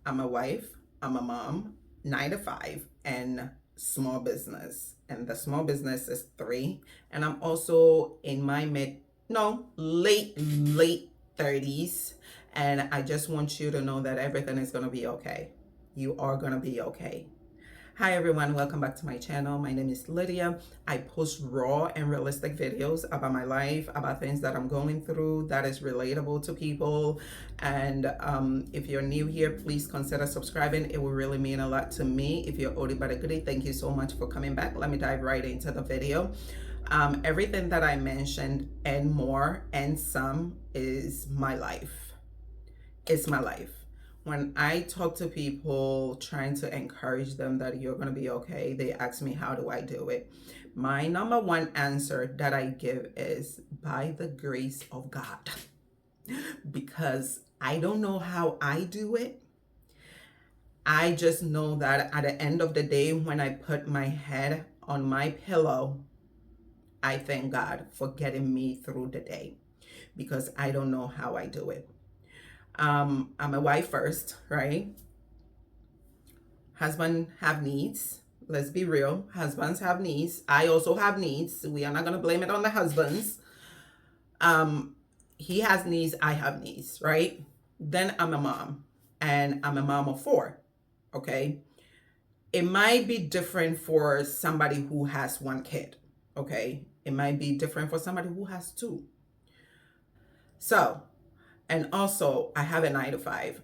I'm a wife, I'm a mom, 9 to 5, and small business. And the small business is three. And I'm also in my late 30s. And I just want you to know that everything is going to be okay. You are going to be okay. Hi everyone, welcome back to my channel. My name is Lydia. I post raw and realistic videos about my life, about things that I'm going through that is relatable to people. And if you're new here, please consider subscribing. It will really mean a lot to me. If you're oldie but a goodie, thank you so much for coming back. Let me dive right into the video. Everything that I mentioned and more and some is my life. It's my life. When I talk to people trying to encourage them that you're going to be okay, they ask me, how do I do it? My number one answer that I give is by the grace of God. Because I don't know how I do it. I just know that at the end of the day, when I put my head on my pillow, I thank God for getting me through the day because I don't know how I do it. I'm a wife first, right? Husband have needs. Let's be real. Husbands have needs. I also have needs. We are not going to blame it on the husbands. He has needs. I have needs, right? Then I'm a mom, and I'm a mom of four. Okay. It might be different for somebody who has one kid. Okay. It might be different for somebody who has two. So, and also I have a 9 to 5.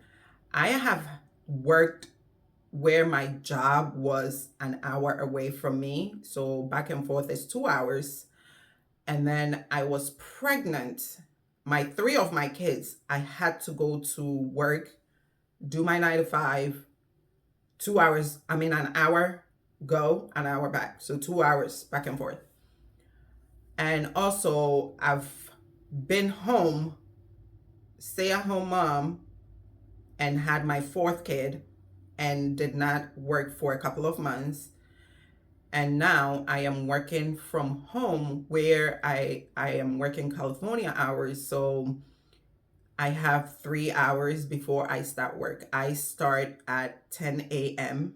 I have worked where my job was an hour away from me. So back and forth is 2 hours. And then I was pregnant. Three of my kids, I had to go to work, do my 9 to 5, 2 hours, an hour go, an hour back. So 2 hours back and forth. And also I've been home, stay at home mom, and had my fourth kid and did not work for a couple of months. And now I am working from home where I am working California hours. So I have 3 hours before I start work. I start at 10 a.m.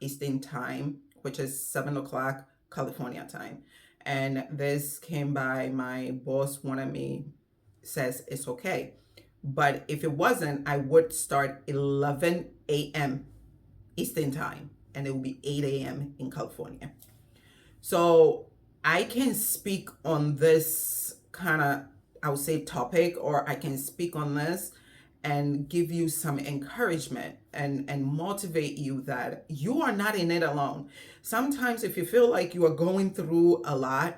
Eastern time, which is 7 o'clock California time. And this came by, my boss wanted me, says it's okay. But if it wasn't, I would start 11 a.m. Eastern time, and it will be 8 a.m. in California. So I can speak on this kind of, I would say, topic, or I can speak on this and give you some encouragement and motivate you that you are not in it alone. Sometimes if you feel like you are going through a lot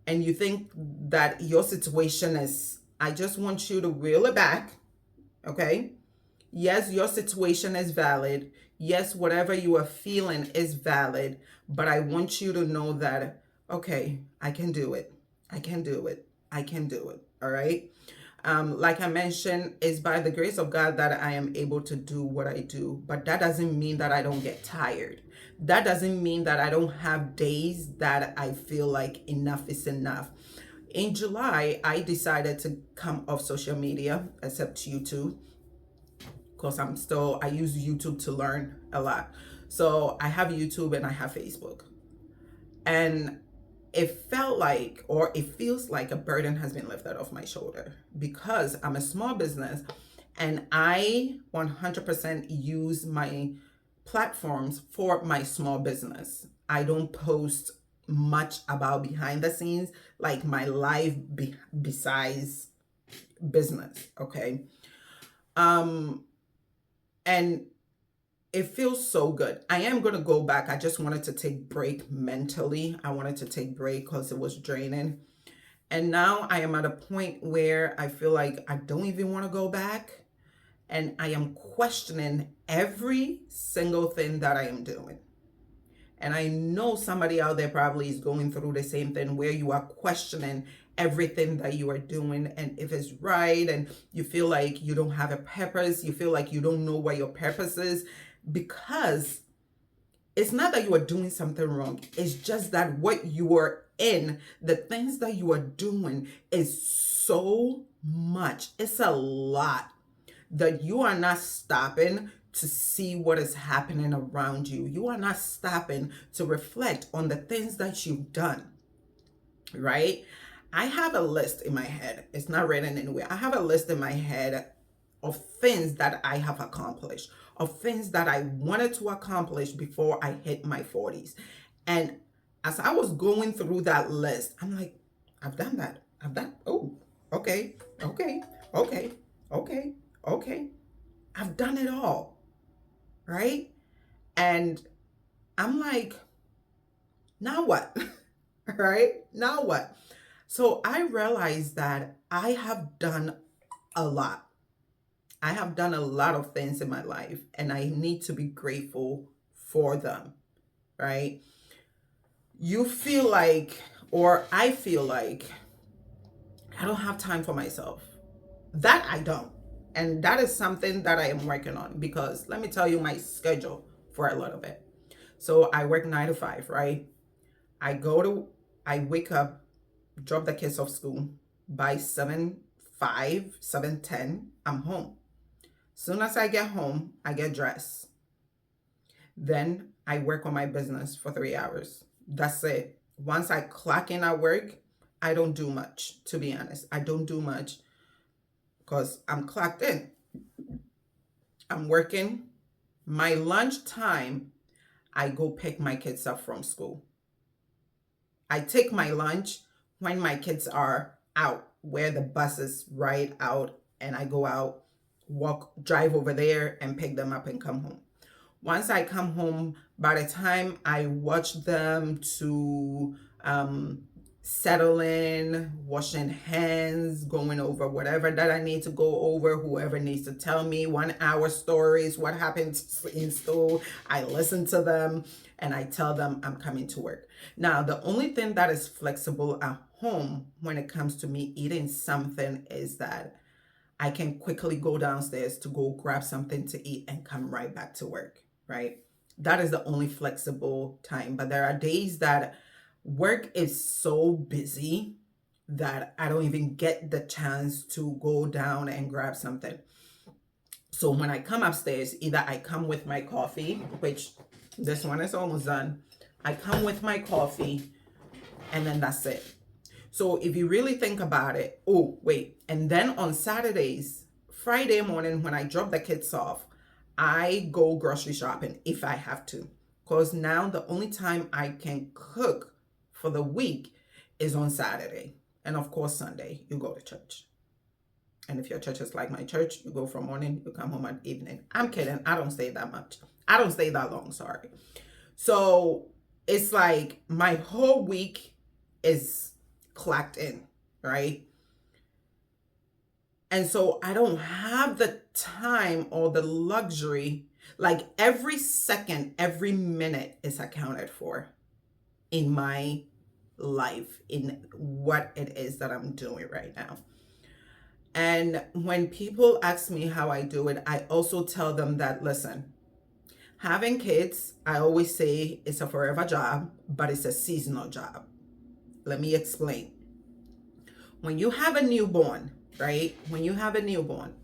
and you think that your situation is, I just want you to reel it back, okay? Yes, your situation is valid. Yes, whatever you are feeling is valid. But I want you to know that, okay, I can do it. I can do it. I can do it. All right. Like I mentioned, it's by the grace of God that I am able to do what I do. But that doesn't mean that I don't get tired. That doesn't mean that I don't have days that I feel like enough is enough. In July, I decided to come off social media, except YouTube, because I use YouTube to learn a lot. So I have YouTube and I have Facebook. And it felt like, or it feels like, a burden has been lifted off my shoulder because I'm a small business and I 100% use my platforms for my small business. I don't post much about behind the scenes, like my life besides business. Okay. And it feels so good. I am going to go back. I just wanted to take break mentally. I wanted to take break because it was draining. And now I am at a point where I feel like I don't even want to go back. And I am questioning every single thing that I am doing. And I know somebody out there probably is going through the same thing where you are questioning everything that you are doing and if it's right, and you feel like you don't have a purpose, you feel like you don't know what your purpose is, because it's not that you are doing something wrong. It's just that what you are in, the things that you are doing is so much. It's a lot. that you are not stopping to see what is happening around you. You are not stopping to reflect on the things that you've done, right? I have a list in my head. It's not written anywhere. I have a list in my head of things that I have accomplished, of things that I wanted to accomplish before I hit my 40s. And as I was going through that list, I'm like, I've done that. I've done, oh, okay, okay, okay, okay, okay. I've done it all, right? And I'm like, now what? Right? Now what? So I realized that I have done a lot. I have done a lot of things in my life, and I need to be grateful for them, right? You feel like, or I feel like, I don't have time for myself. That I don't. And that is something that I am working on, because let me tell you my schedule for a little bit. So I work 9 to 5, right? I go to, I wake up, drop the kids off school by 7:05, 7:10, I'm home. Soon as I get home, I get dressed. Then I work on my business for 3 hours. That's it. Once I clock in at work, I don't do much, to be honest. I don't do much because I'm clocked in. I'm working. My lunch time, I go pick my kids up from school. I take my lunch when my kids are out, where the buses ride out, and I go out, walk, drive over there, and pick them up and come home. Once I come home, by the time I watch them to settle in, washing hands, going over whatever that I need to go over, whoever needs to tell me 1 hour stories, what happened in school, I listen to them and I tell them I'm coming to work. Now, the only thing that is flexible at home when it comes to me eating something is that I can quickly go downstairs to go grab something to eat and come right back to work, right? That is the only flexible time. But there are days that work is so busy that I don't even get the chance to go down and grab something. So when I come upstairs, either I come with my coffee, which this one is almost done. I come with my coffee and then that's it. So if you really think about it, oh, wait. And then on Saturdays, Friday morning, when I drop the kids off, I go grocery shopping if I have to. Because now the only time I can cook for the week is on Saturday. And of course, Sunday, you go to church. And if your church is like my church, you go from morning, you come home at evening. I'm kidding. I don't stay that much. I don't stay that long, sorry. So it's like my whole week is clocked in, right? And so I don't have the time or the luxury, like every second, every minute is accounted for in my life, in what it is that I'm doing right now. And when people ask me how I do it, I also tell them that, listen, having kids, I always say it's a forever job, but it's a seasonal job. Let me explain. When you have a newborn, right? When you have a newborn,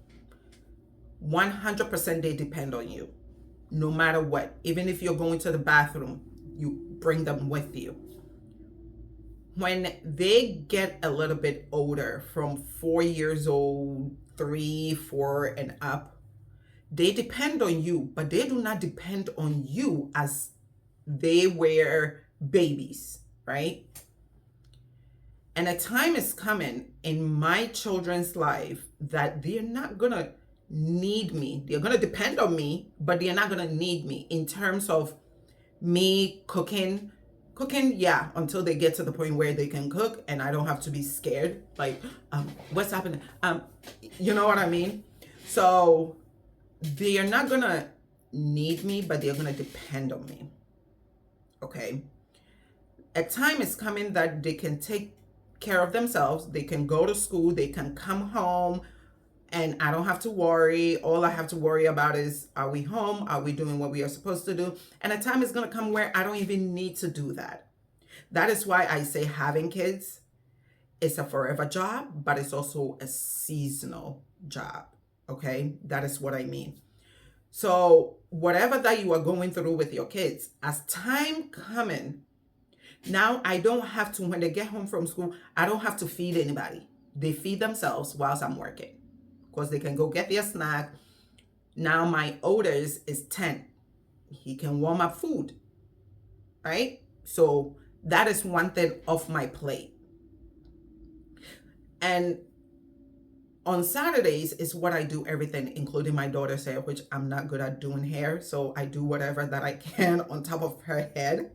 100% they depend on you, no matter what. Even if you're going to the bathroom, you bring them with you. When they get a little bit older, from 4 years old, 3, 4, and up, they depend on you, but they do not depend on you as they were babies, right? And a time is coming in my children's life that they're not going to need me. They're going to depend on me, but they're not going to need me in terms of me cooking, yeah, until they get to the point where they can cook and I don't have to be scared. Like, what's happening? You know what I mean? So they are not going to need me, but they're going to depend on me. Okay. A time is coming that they can take care of themselves. They can go to school, they can come home, and I don't have to worry. All I have to worry about is, are we home? Are we doing what we are supposed to do? And a time is going to come where I don't even need to do that. That is why I say having kids is a forever job, but it's also a seasonal job. Okay, that is what I mean. So whatever that you are going through with your kids, as time coming, now I don't have to, when they get home from school, I don't have to feed anybody. They feed themselves whilst I'm working because they can go get their snack. Now my oldest is 10. He can warm up food, right? So that is one thing off my plate. And on Saturdays is what I do everything, including my daughter's hair, which I'm not good at doing hair. So I do whatever that I can on top of her head.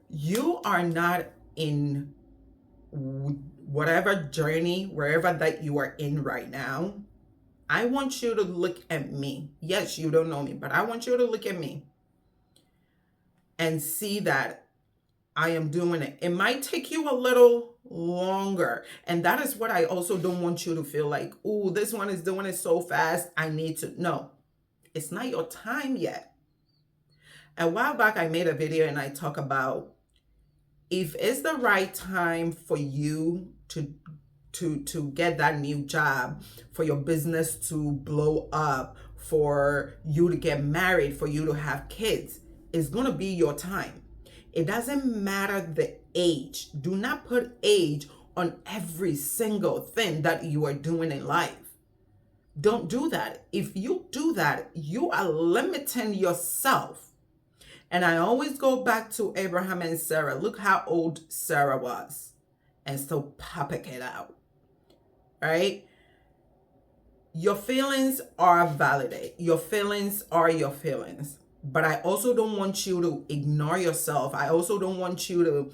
You are not in whatever journey, wherever that you are in right now. I want you to look at me. Yes, you don't know me, but I want you to look at me and see that I am doing it. It might take you a little longer. And that is what I also don't want you to feel like, oh, this one is doing it so fast. I need to. No, it's not your time yet. A while back, I made a video and I talk about if it's the right time for you to get that new job, for your business to blow up, for you to get married, for you to have kids, it's going to be your time. It doesn't matter the age. Do not put age on every single thing that you are doing in life. Don't do that. If you do that, you are limiting yourself. And I always go back to Abraham and Sarah. Look how old Sarah was and still popping it out, right? Your feelings are valid. Your feelings are your feelings. But I also don't want you to ignore yourself. I also don't want you to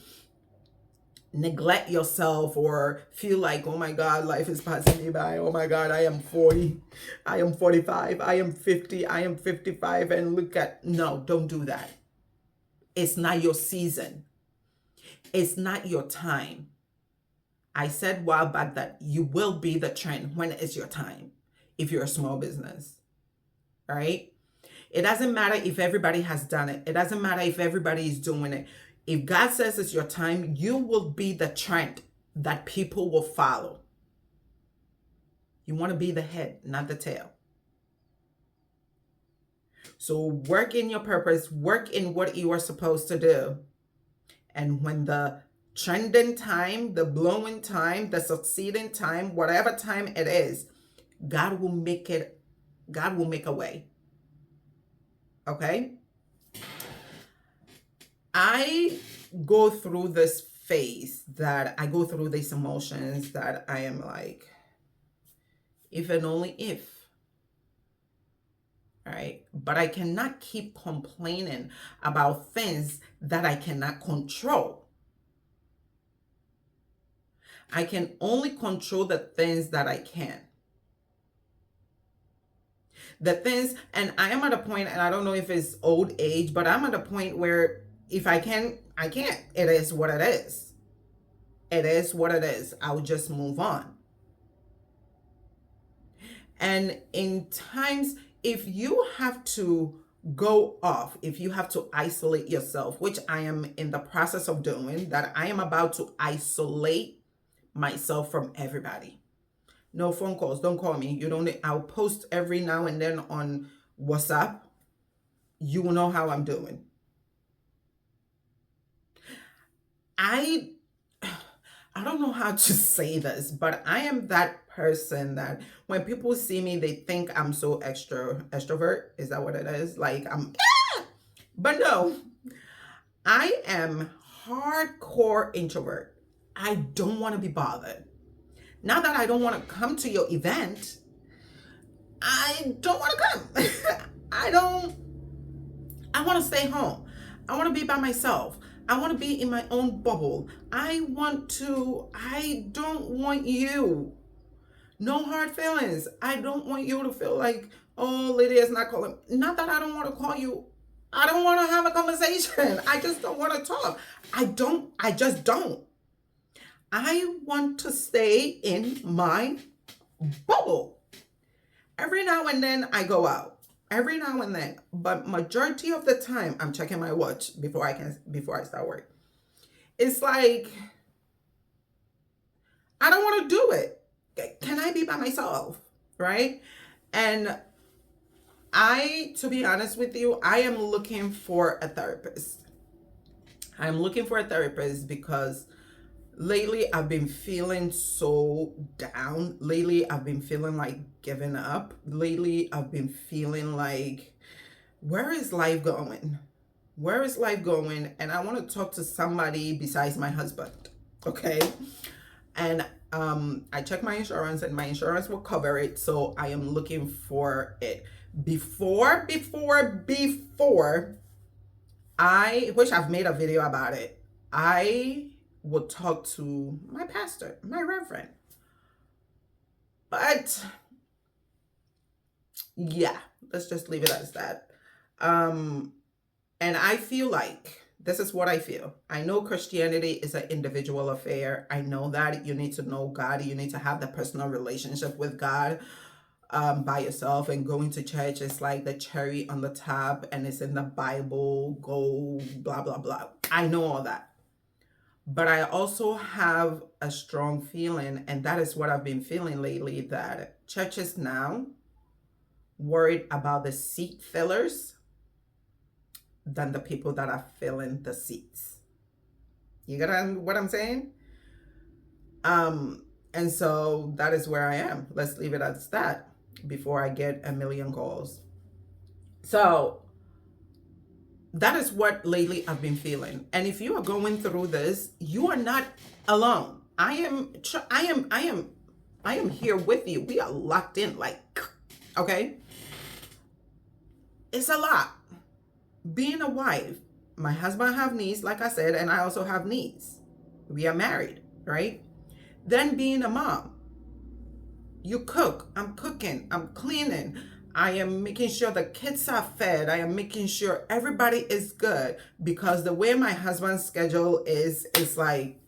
neglect yourself or feel like, oh my God, life is passing me by. Oh my God, I am 40. I am 45. I am 50. I am 55. And look at, no, don't do that. It's not your season. It's not your time. I said a while back that you will be the trend when it's your time if you're a small business, right? It doesn't matter if everybody has done it. It doesn't matter if everybody is doing it. If God says it's your time, you will be the trend that people will follow. You want to be the head, not the tail. So work in your purpose, work in what you are supposed to do. And when the trending time, the blowing time, the succeeding time, whatever time it is, God will make a way. Okay? I go through this phase that I go through these emotions that I am like, if and only if. Right? But I cannot keep complaining about things that I cannot control. I can only control the things that I can. The things, and I am at a point, and I don't know if it's old age, but I'm at a point where if I can, I can't. It is what it is. It is what it is. I'll just move on. And in times, if you have to go off, if you have to isolate yourself, which I am in the process of doing, that I am about to isolate myself from everybody. No phone calls. Don't call me. You don't. I'll post every now and then on WhatsApp. You will know how I'm doing. I don't know how to say this, but I am that person that when people see me, they think I'm so extrovert. Is that what it is? Like I'm, but no, I am hardcore introvert. I don't want to be bothered. Not that I don't want to come to your event. I don't want to come. I want to stay home. I want to be by myself. I want to be in my own bubble. I don't want you. No hard feelings. I don't want you to feel like, oh, Lydia's not calling. Not that I don't want to call you. I don't want to have a conversation. I just don't want to talk. I just don't. I want to stay in my bubble. Every now and then I go out. Every now and then, but majority of the time I'm checking my watch before I start work. It's like I don't want to do it. Can I be by myself? right? And to be honest with you, I am looking for a therapist. I'm looking for a therapist because lately I've been feeling so down. Lately I've been feeling like giving up. Lately I've been feeling like, where is life going? Where is life going? And I want to talk to somebody besides my husband. Okay. And I checked my insurance and my insurance will cover it. So I am looking for it. Before, which I've made a video about it, I would talk to my pastor, my reverend. But yeah, let's just leave it as that. And I feel like this is what I feel. I know Christianity is an individual affair. I know that you need to know God. You need to have the personal relationship with God by yourself. And going to church is like the cherry on the top, and it's in the Bible. Go blah blah blah. I know all that. But I also have a strong feeling, and that is what I've been feeling lately, that churches now worried about the seat fillers than the people that are filling the seats. You get what I'm saying? And so that is where I am. Let's leave it as that before I get a million calls. So that is what lately I've been feeling. And if you are going through this, you are not alone. I am here with you. We are locked in, like, okay? It's a lot. Being a wife, my husband have needs, like I said, and I also have needs. We are married, right? Then being a mom, you cook, I'm cooking, I'm cleaning, I am making sure the kids are fed, I am making sure everybody is good, because the way my husband's schedule is, it's like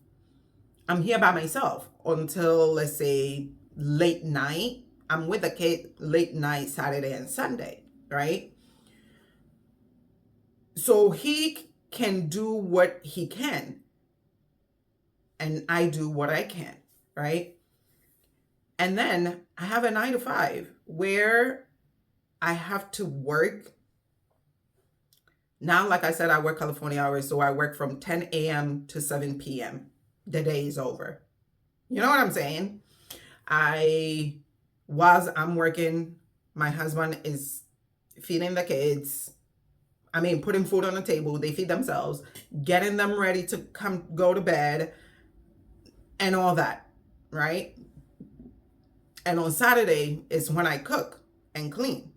I'm here by myself until, let's say, late night. I'm with the kid late night, Saturday and Sunday, right? So he can do what he can, and I do what I can, right? And then I have a 9 to 5 where I have to work. Now, like I said, I work California hours, so I work from 10 a.m. to 7 p.m. The day is over. You know what I'm saying? Whilst I'm working, my husband is feeding the kids. I mean, putting food on the table, they feed themselves, getting them ready to go to bed, and all that, right? And on Saturday is when I cook and clean,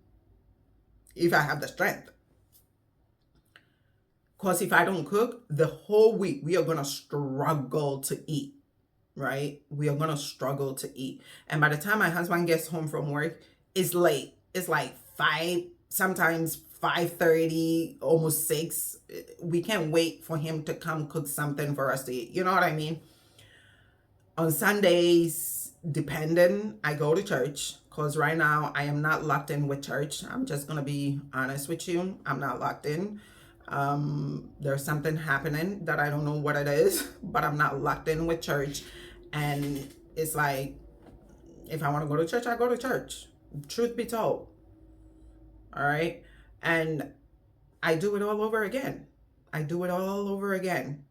if I have the strength. Because if I don't cook, the whole week we are going to struggle to eat, right? We are going to struggle to eat. And by the time my husband gets home from work, it's late. It's like 5, sometimes 5:30, almost 6. We can't wait for him to come cook something for us to eat. You know what I mean? On Sundays, depending, I go to church, because right now I am not locked in with church. I'm just going to be honest with you. I'm not locked in. There's something happening that I don't know what it is, but I'm not locked in with church. And it's like, if I want to go to church, I go to church. Truth be told. All right. And I do it all over again. I do it all over again.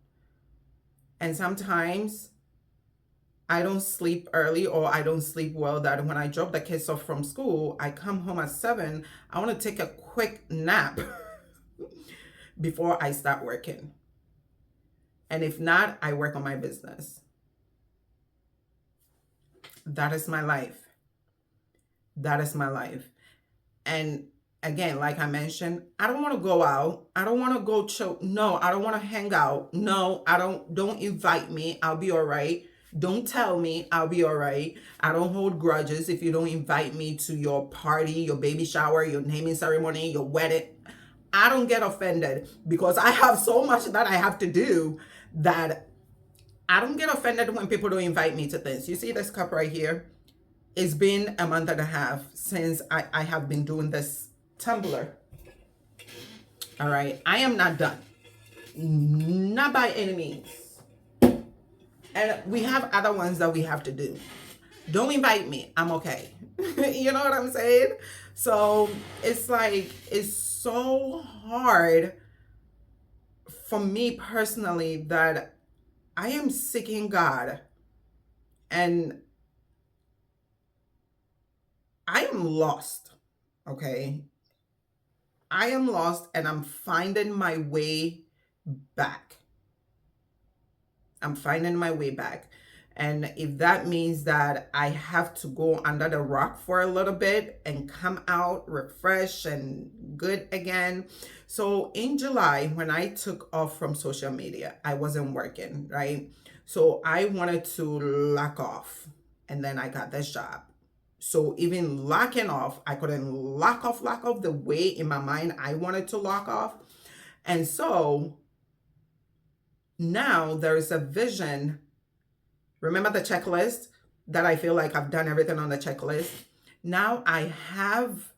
And sometimes I don't sleep early, or I don't sleep well, that when I drop the kids off from school, I come home at 7. I want to take a quick nap before I start working. And if not, I work on my business. That is my life. That is my life. And again, like I mentioned, I don't want to go out. I don't want to go chill. No, I don't want to hang out. No, don't invite me. I'll be all right. Don't tell me, I'll be all right. I don't hold grudges if you don't invite me to your party, your baby shower, your naming ceremony, your wedding. I don't get offended, because I have so much that I have to do, that I don't get offended when people don't invite me to things. You see this cup right here? It's been a month and a half since I have been doing this tumbler. All right. I am not done. Not by any means. And we have other ones that we have to do. Don't invite me. I'm okay. You know what I'm saying? So it's like, it's so hard for me personally that I am seeking God, and I am lost. Okay. I am lost and I'm finding my way back. I'm finding my way back. And if that means that I have to go under the rock for a little bit and come out refreshed and good again. So in July, when I took off from social media, I wasn't working, right? So I wanted to lock off. And then I got this job. So even locking off, I couldn't lock off the way in my mind I wanted to lock off. And so now there is a vision. Remember the checklist that I feel like I've done everything on the checklist? Now I have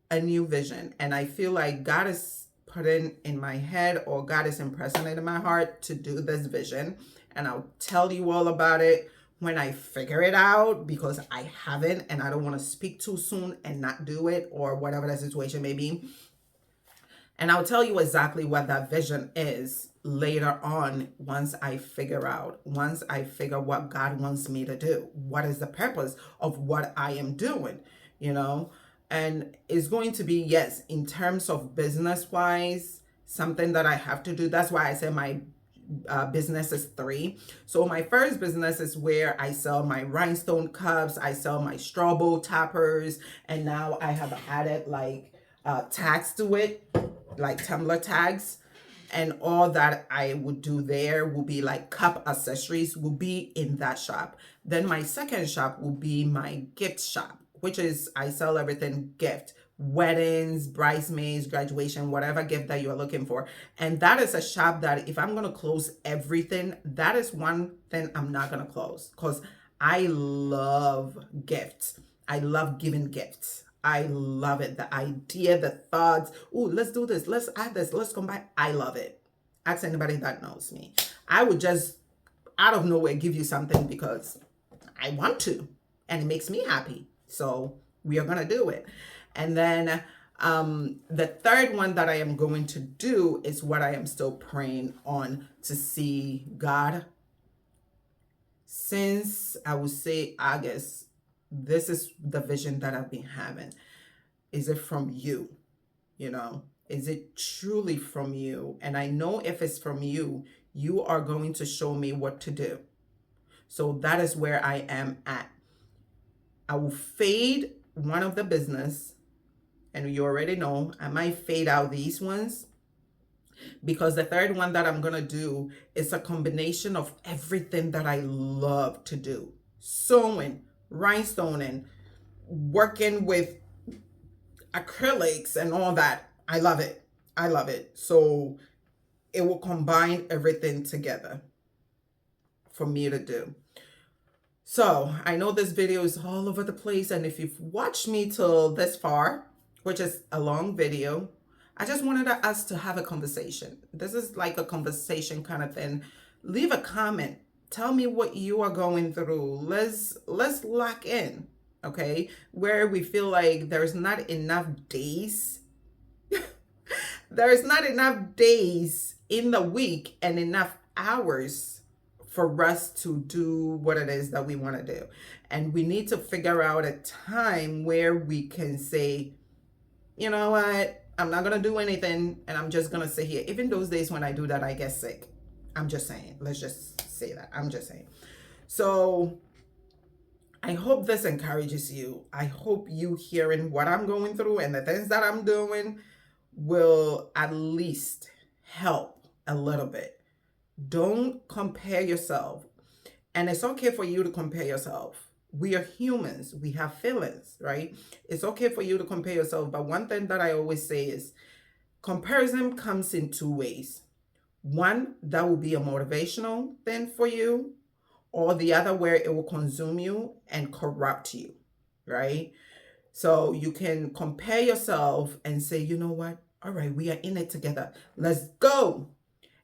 a new vision, and I feel like God is putting in my head, or God is impressing it in my heart to do this vision. And I'll tell you all about it when I figure it out, because I haven't, and I don't want to speak too soon and not do it, or whatever the situation may be. And I'll tell you exactly what that vision is later on, once I figure what God wants me to do. What is the purpose of what I am doing, you know? And it's going to be, yes, in terms of business wise, something that I have to do. That's why I said my business is three. So my first business is where I sell my rhinestone cups, I sell my straw bowl toppers, and now I have added like tags to it, like tumbler tags. And all that I would do there will be like cup accessories will be in that shop. Then my second shop will be my gift shop, which is I sell everything gift, weddings, bridesmaids, graduation, whatever gift that you're looking for. And that is a shop that if I'm going to close everything, that is one thing I'm not going to close, because I love gifts. I love giving gifts. I love it. The idea, the thoughts. Oh, let's do this. Let's add this. Let's combine. I love it. Ask anybody that knows me. I would just out of nowhere give you something because I want to, and it makes me happy. So we are going to do it. And then the third one that I am going to do is what I am still praying on to see God. Since I would say August, this is the vision that I've been having. Is it from you? You know, is it truly from you? And I know if it's from you, you are going to show me what to do. So that is where I am at. I will fade one of the business, and you already know I might fade out these ones, because the third one that I'm going to do is a combination of everything that I love to do. Sewing, rhinestoning, working with acrylics and all that. I love it. I love it. So it will combine everything together for me to do. So I know this video is all over the place, and if you've watched me till this far, which is a long video, I just wanted us to have a conversation. This is like a conversation kind of thing. Leave a comment. Tell me what you are going through. Let's lock in, okay? Where we feel like there's not enough days. There's not enough days in the week and enough hours for us to do what it is that we want to do. And we need to figure out a time where we can say, you know what, I'm not going to do anything, and I'm just going to sit here. Even those days when I do that, I get sick. I'm just saying. Let's just say that. I'm just saying. So I hope this encourages you. I hope you hearing what I'm going through and the things that I'm doing will at least help a little bit. Don't compare yourself. And it's okay for you to compare yourself. We are humans. We have feelings, right? It's okay for you to compare yourself. But one thing that I always say is comparison comes in two ways. One, that will be a motivational thing for you, or the other where it will consume you and corrupt you, right? So you can compare yourself and say, you know what? All right, we are in it together. Let's go.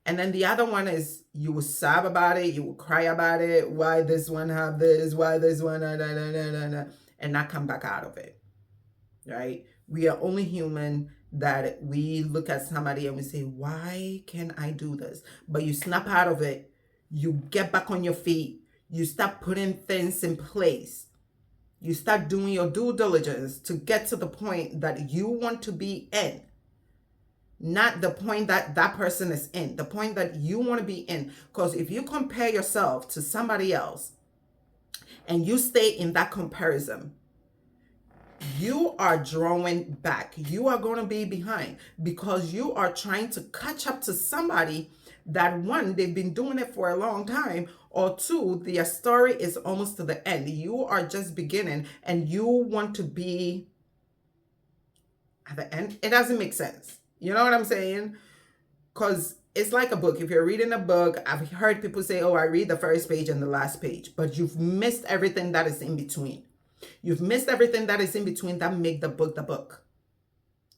And then the other one is you will sob about it, you will cry about it. Why this one have this? Why this one? And not come back out of it, right? We are only human that we look at somebody and we say, why can I do this? But you snap out of it, you get back on your feet, you start putting things in place. You start doing your due diligence to get to the point that you want to be in. Not the point that that person is in, the point that you want to be in. Because if you compare yourself to somebody else and you stay in that comparison, you are drawing back. You are going to be behind because you are trying to catch up to somebody that, one, they've been doing it for a long time, or two, their story is almost to the end. You are just beginning and you want to be at the end. It doesn't make sense. You know what I'm saying? Because it's like a book. If you're reading a book, I've heard people say, oh, I read the first page and the last page, but you've missed everything that is in between. You've missed everything that is in between that make the book the book.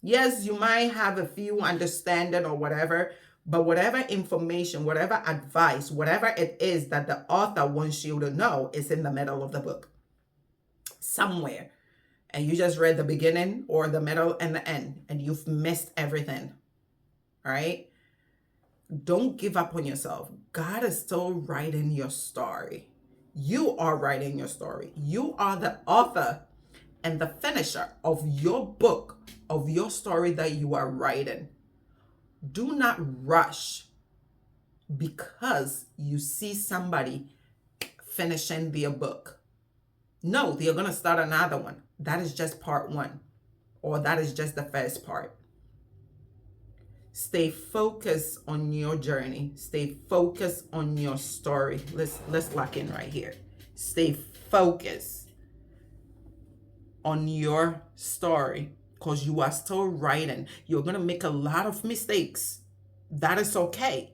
Yes, you might have a few understanding or whatever, but whatever information, whatever advice, whatever it is that the author wants you to know is in the middle of the book somewhere. And you just read the beginning or the middle and the end, and you've missed everything. All right? Don't give up on yourself. God is still writing your story. You are writing your story. You are the author and the finisher of your book, of your story that you are writing. Do not rush because you see somebody finishing their book. No, they're going to start another one. That is just part one, or that is just the first part. Stay focused on your journey. Stay focused on your story. Let's lock in right here. Stay focused on your story because you are still writing. You're going to make a lot of mistakes. That is okay.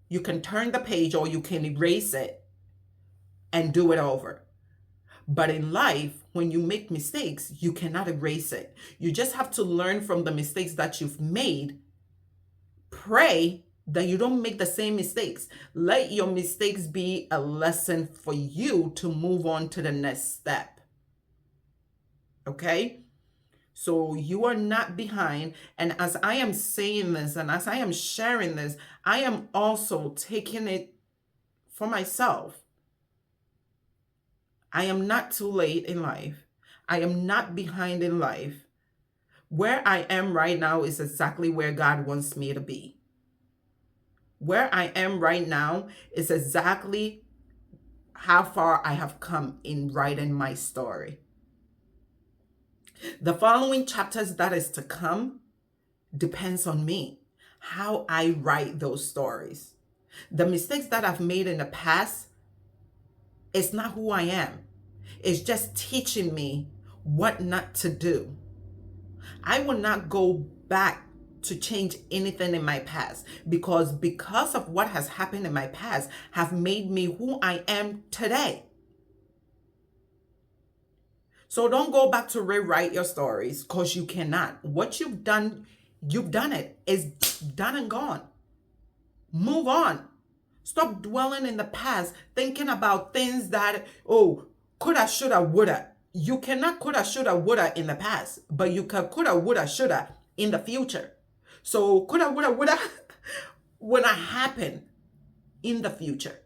You can turn the page or you can erase it and do it over. But in life, when you make mistakes, you cannot erase it. You just have to learn from the mistakes that you've made. Pray that you don't make the same mistakes. Let your mistakes be a lesson for you to move on to the next step. Okay? So you are not behind. And as I am saying this and as I am sharing this, I am also taking it for myself. I am not too late in life. I am not behind in life. Where I am right now is exactly where God wants me to be. Where I am right now is exactly how far I have come in writing my story. The following chapters that is to come depends on me, how I write those stories. The mistakes that I've made in the past, it's not who I am. It's just teaching me what not to do. I will not go back to change anything in my past because of what has happened in my past have made me who I am today. So don't go back to rewrite your stories because you cannot. What you've done it. It's done and gone. Move on. Stop dwelling in the past, thinking about things that, oh, coulda, shoulda, woulda. You cannot coulda, shoulda, woulda in the past, but you can coulda, woulda, shoulda in the future. So coulda, woulda, woulda will not happen in the future.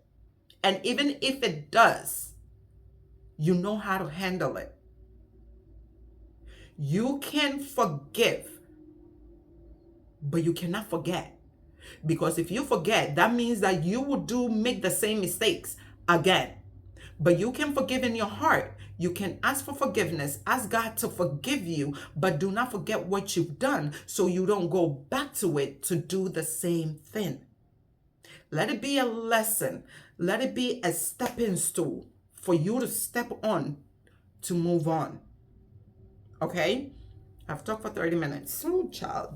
And even if it does, you know how to handle it. You can forgive, but you cannot forget. Because if you forget, that means that you will make the same mistakes again. But you can forgive in your heart. You can ask for forgiveness, ask God to forgive you, but do not forget what you've done so you don't go back to it to do the same thing. Let it be a lesson. Let it be a stepping stool for you to step on to move on. Okay? I've talked for 30 minutes. Oh, child.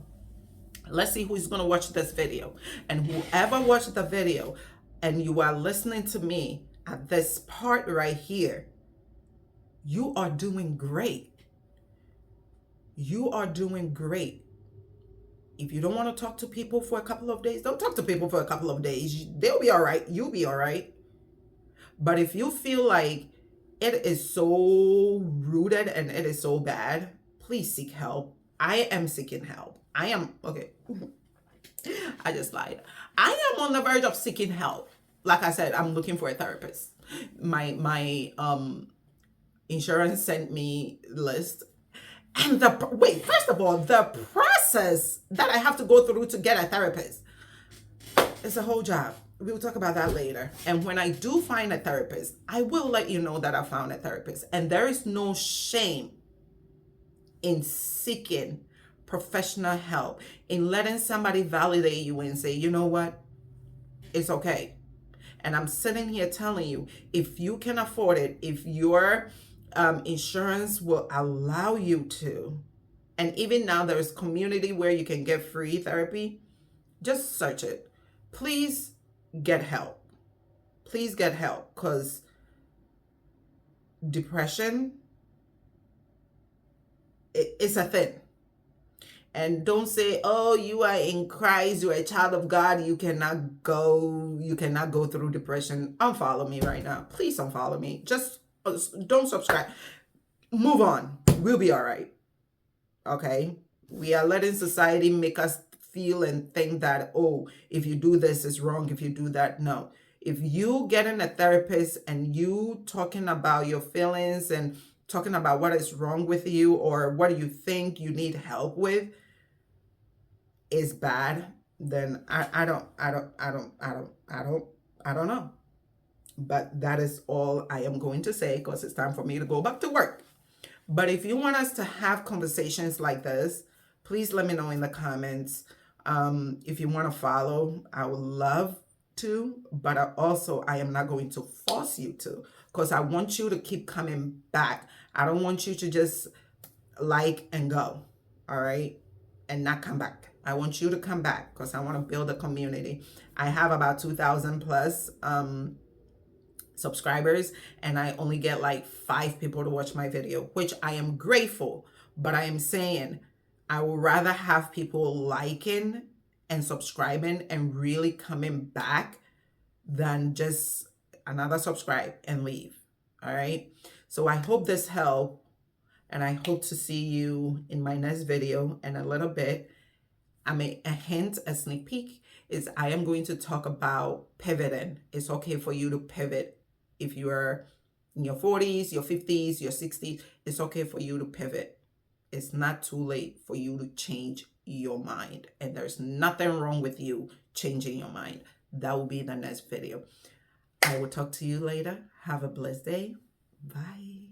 Let's see who's going to watch this video. And whoever watched the video and you are listening to me at this part right here, you are doing great. You are doing great. If you don't want to talk to people for a couple of days, don't talk to people for a couple of days. They'll be all right. You'll be all right. But if you feel like it is so rooted and it is so bad, please seek help. I am seeking help. I am, okay. I just lied. I am on the verge of seeking help. Like I said, I'm looking for a therapist. My insurance sent me list. And first of all, the process that I have to go through to get a therapist is a whole job. We'll talk about that later. And when I do find a therapist, I will let you know that I found a therapist. And there is no shame in seeking professional help, in letting somebody validate you and say, you know what, it's okay. And I'm sitting here telling you, if you can afford it, if your insurance will allow you to, and even now there's community where you can get free therapy, just search it. Please get help. Please get help, because depression, it's a thing. And don't say, oh, you are in Christ, you're a child of God, you cannot go through depression. Unfollow me right now. Please unfollow me. Just don't subscribe. Move on. We'll be all right. Okay? We are letting society make us feel and think that, oh, if you do this, it's wrong. If you do that, no. If you getting a therapist and you talking about your feelings and talking about what is wrong with you or what you think you need help with is bad, then I don't know. But that is all I am going to say, because it's time for me to go back to work. But if you want us to have conversations like this, please let me know in the comments. If you want to follow, I would love to, but I am not going to force you to, because I want you to keep coming back. I don't want you to just like and go, all right, and not come back. I want you to come back, because I want to build a community. I have about 2,000 plus subscribers, and I only get like 5 people to watch my video, which I am grateful. But I am saying I would rather have people liking and subscribing and really coming back than just another subscribe and leave. All right. So I hope this helped, and I hope to see you in my next video in a little bit. A hint, a sneak peek is I am going to talk about pivoting. It's okay for you to pivot. If you are in your 40s, your 50s, your 60s, it's okay for you to pivot. It's not too late for you to change your mind. And there's nothing wrong with you changing your mind. That will be the next video. I will talk to you later. Have a blessed day. Bye.